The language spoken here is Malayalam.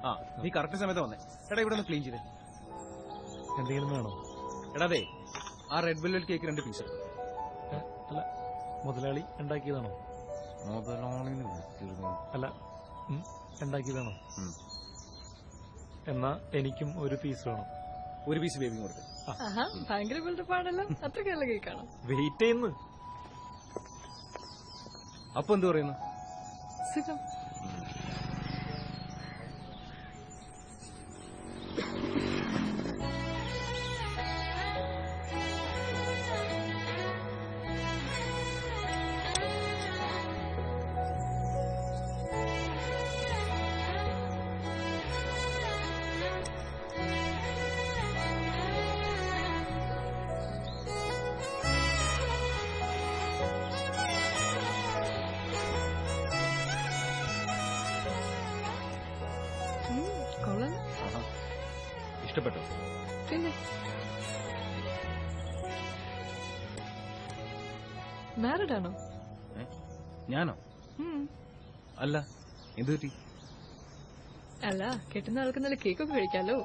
ആ നീ കറക്റ്റ് സമയത്ത് വന്നേ. എടാ ഇവിടെ ഒന്ന് ക്ലീൻ ചെയ്തേ. എന്തെങ്കിലും വേണോ? എടാതെ ആ റെഡ് വെൽവെറ്റ് കേക്ക് 2 പീസ്. അല്ല, മുതലാളി ഉണ്ടാക്കിയതാണോ? മുതലാളി അല്ല, ഉണ്ടാക്കിയതാണോ? എന്നാ എനിക്കും ഒരു പീസ് വേണം. ഒരു പീസ് ബേബിങ് കൊടുത്ത്. ഭയങ്കര ബിൽഡപ്പാണല്ലോ. അത്രയ്ക്കല്ല കേക്കാണോ? വെയിറ്റ് ചെയ്യുന്നു. അപ്പൊ എന്ത് പറയുന്നു? സുഖം. ഇഷ്ടപ്പെട്ടോ? പിന്നെ മാരീഡ് ആണോ? ഞാനോ? അല്ല, എന്ത് പറ്റി? അല്ല, കെട്ടുന്ന ആൾക്ക് നല്ല കേക്കൊക്കെ കഴിക്കാലോ.